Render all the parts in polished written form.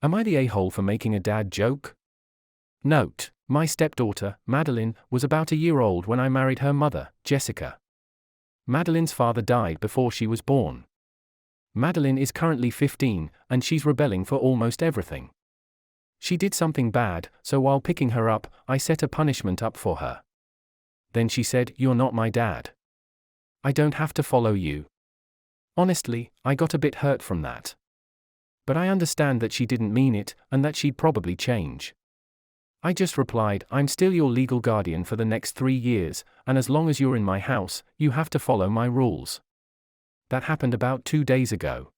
Am I the a-hole for making a dad joke? Note: my stepdaughter, Madeline, was about a year old when I married her mother, Jessica. Madeline's father died before she was born. Madeline is currently 15, and she's rebelling for almost everything. She did something bad, so while picking her up, I set a punishment up for her. Then she said, "You're not my dad. I don't have to follow you." Honestly, I got a bit hurt from that. But I understand that she didn't mean it, and that she'd probably change. I just replied, "I'm still your legal guardian for the next 3 years, and as long as you're in my house, you have to follow my rules." That happened about 2 days ago.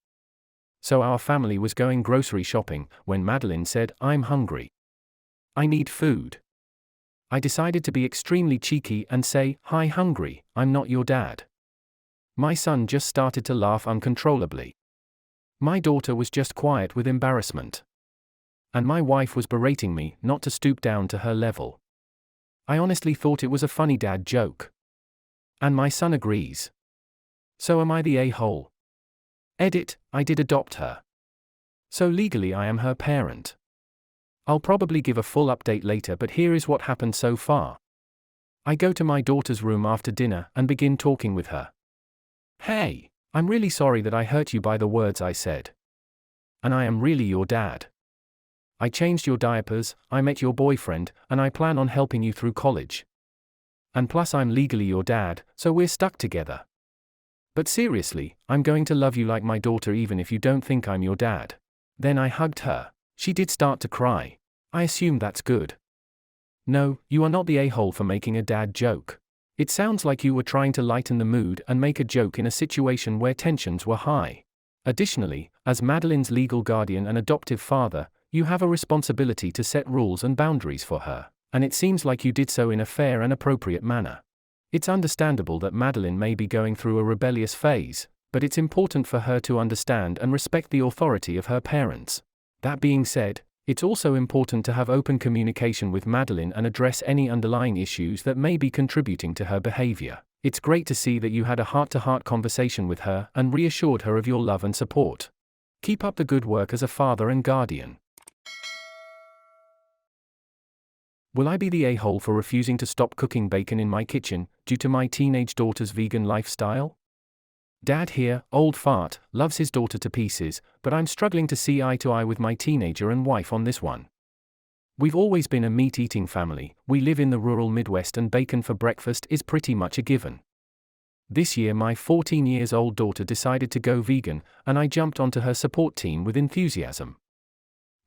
So our family was going grocery shopping, when Madeline said, "I'm hungry. I need food." I decided to be extremely cheeky and say, "Hi, hungry, I'm not your dad." My son just started to laugh uncontrollably. My daughter was just quiet with embarrassment. And my wife was berating me not to stoop down to her level. I honestly thought it was a funny dad joke. And my son agrees. So am I the a-hole? Edit: I did adopt her. So legally I am her parent. I'll probably give a full update later, but here is what happened so far. I go to my daughter's room after dinner and begin talking with her. "Hey, I'm really sorry that I hurt you by the words I said. And I am really your dad. I changed your diapers, I met your boyfriend, and I plan on helping you through college. And plus I'm legally your dad, so we're stuck together. But seriously, I'm going to love you like my daughter even if you don't think I'm your dad." Then I hugged her. She did start to cry. I assume that's good. No, you are not the a-hole for making a dad joke. It sounds like you were trying to lighten the mood and make a joke in a situation where tensions were high. Additionally, as Madeline's legal guardian and adoptive father, you have a responsibility to set rules and boundaries for her, and it seems like you did so in a fair and appropriate manner. It's understandable that Madeline may be going through a rebellious phase, but it's important for her to understand and respect the authority of her parents. That being said, it's also important to have open communication with Madeline and address any underlying issues that may be contributing to her behavior. It's great to see that you had a heart-to-heart conversation with her and reassured her of your love and support. Keep up the good work as a father and guardian. Will I be the a-hole for refusing to stop cooking bacon in my kitchen due to my teenage daughter's vegan lifestyle? Dad here, old fart, loves his daughter to pieces, but I'm struggling to see eye to eye with my teenager and wife on this one. We've always been a meat-eating family, we live in the rural Midwest and bacon for breakfast is pretty much a given. This year my 14-year-old daughter decided to go vegan, and I jumped onto her support team with enthusiasm.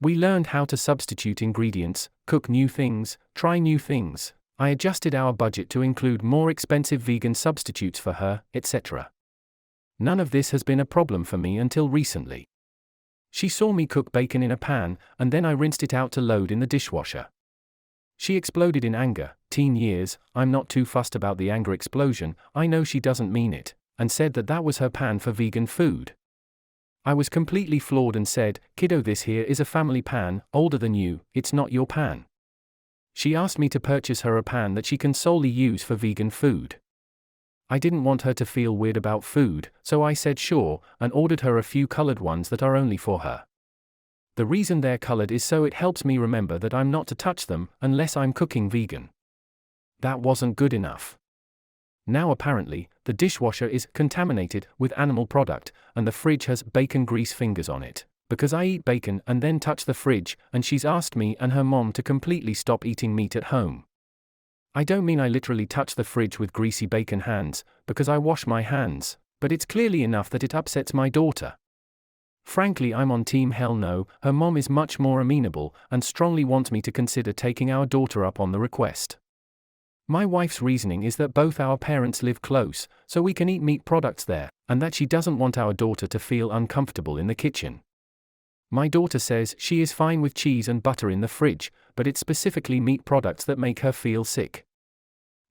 We learned how to substitute ingredients, cook new things, try new things. I adjusted our budget to include more expensive vegan substitutes for her, etc. None of this has been a problem for me until recently. She saw me cook bacon in a pan, and then I rinsed it out to load in the dishwasher. She exploded in anger. Teen years, I'm not too fussed about the anger explosion, I know she doesn't mean it, and said that that was her pan for vegan food. I was completely floored and said, "Kiddo, this here is a family pan, older than you, it's not your pan." She asked me to purchase her a pan that she can solely use for vegan food. I didn't want her to feel weird about food, so I said sure, and ordered her a few colored ones that are only for her. The reason they're colored is so it helps me remember that I'm not to touch them, unless I'm cooking vegan. That wasn't good enough. Now apparently, the dishwasher is contaminated with animal product, and the fridge has bacon grease fingers on it, because I eat bacon and then touch the fridge, and she's asked me and her mom to completely stop eating meat at home. I don't mean I literally touch the fridge with greasy bacon hands, because I wash my hands, but it's clearly enough that it upsets my daughter. Frankly, I'm on team hell no. Her mom is much more amenable, and strongly wants me to consider taking our daughter up on the request. My wife's reasoning is that both our parents live close, so we can eat meat products there, and that she doesn't want our daughter to feel uncomfortable in the kitchen. My daughter says she is fine with cheese and butter in the fridge, but it's specifically meat products that make her feel sick.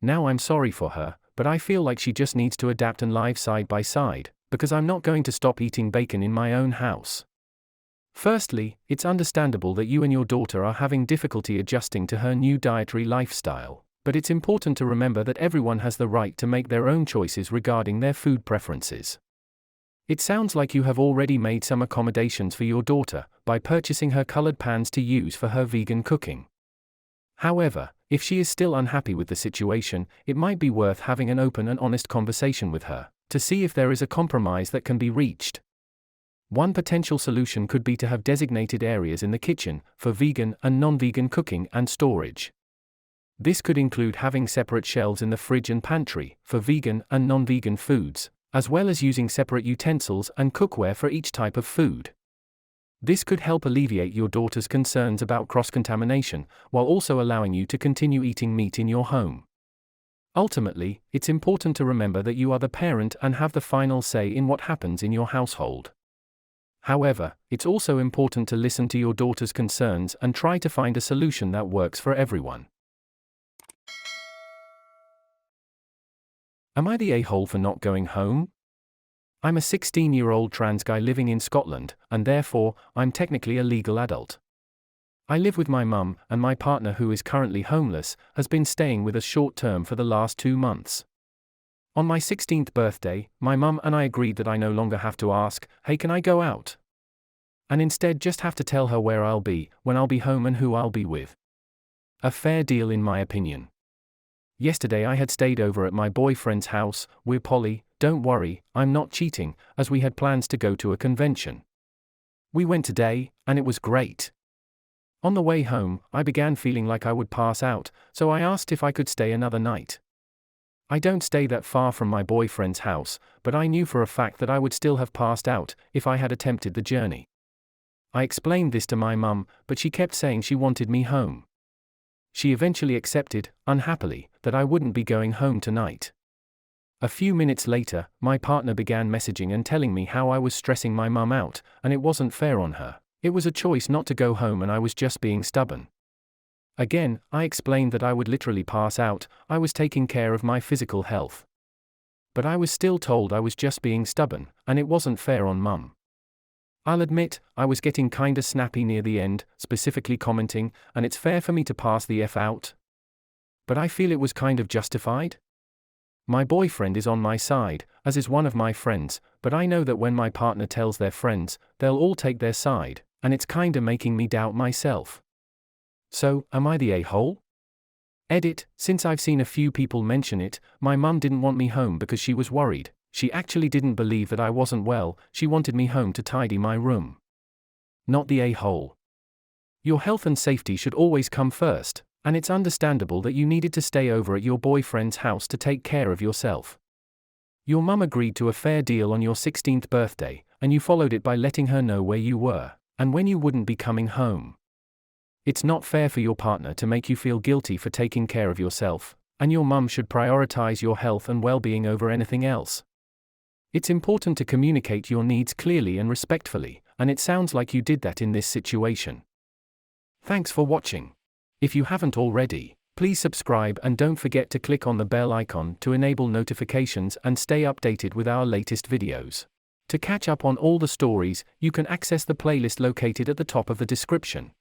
Now I'm sorry for her, but I feel like she just needs to adapt and live side by side, because I'm not going to stop eating bacon in my own house. Firstly, it's understandable that you and your daughter are having difficulty adjusting to her new dietary lifestyle, but it's important to remember that everyone has the right to make their own choices regarding their food preferences. It sounds like you have already made some accommodations for your daughter by purchasing her colored pans to use for her vegan cooking. However, if she is still unhappy with the situation, it might be worth having an open and honest conversation with her to see if there is a compromise that can be reached. One potential solution could be to have designated areas in the kitchen for vegan and non-vegan cooking and storage. This could include having separate shelves in the fridge and pantry for vegan and non-vegan foods, as well as using separate utensils and cookware for each type of food. This could help alleviate your daughter's concerns about cross-contamination, while also allowing you to continue eating meat in your home. Ultimately, it's important to remember that you are the parent and have the final say in what happens in your household. However, it's also important to listen to your daughter's concerns and try to find a solution that works for everyone. Am I the a-hole for not going home? I'm a 16-year-old trans guy living in Scotland, and therefore, I'm technically a legal adult. I live with my mum, and my partner, who is currently homeless, has been staying with us short-term for the last 2 months. On my 16th birthday, my mum and I agreed that I no longer have to ask, "Hey, can I go out?" and instead just have to tell her where I'll be, when I'll be home and who I'll be with. A fair deal in my opinion. Yesterday I had stayed over at my boyfriend's house. We're poly, don't worry, I'm not cheating, as we had plans to go to a convention. We went today, and it was great. On the way home, I began feeling like I would pass out, so I asked if I could stay another night. I don't stay that far from my boyfriend's house, but I knew for a fact that I would still have passed out if I had attempted the journey. I explained this to my mum, but she kept saying she wanted me home. She eventually accepted, unhappily, that I wouldn't be going home tonight. A few minutes later, my partner began messaging and telling me how I was stressing my mum out, and it wasn't fair on her. It was a choice not to go home and I was just being stubborn. Again, I explained that I would literally pass out, I was taking care of my physical health. But I was still told I was just being stubborn, and it wasn't fair on mum. I'll admit, I was getting kinda snappy near the end, specifically commenting, "And it's fair for me to pass the F out?" But I feel it was kind of justified. My boyfriend is on my side, as is one of my friends, but I know that when my partner tells their friends, they'll all take their side, and it's kinda making me doubt myself. So, am I the a-hole? Edit, since I've seen a few people mention it, my mum didn't want me home because she was worried. She actually didn't believe that I wasn't well, she wanted me home to tidy my room. Not the a-hole. Your health and safety should always come first, and it's understandable that you needed to stay over at your boyfriend's house to take care of yourself. Your mum agreed to a fair deal on your 16th birthday, and you followed it by letting her know where you were, and when you wouldn't be coming home. It's not fair for your partner to make you feel guilty for taking care of yourself, and your mum should prioritize your health and well-being over anything else. It's important to communicate your needs clearly and respectfully, and it sounds like you did that in this situation. Thanks for watching. If you haven't already, please subscribe and don't forget to click on the bell icon to enable notifications and stay updated with our latest videos. To catch up on all the stories, you can access the playlist located at the top of the description.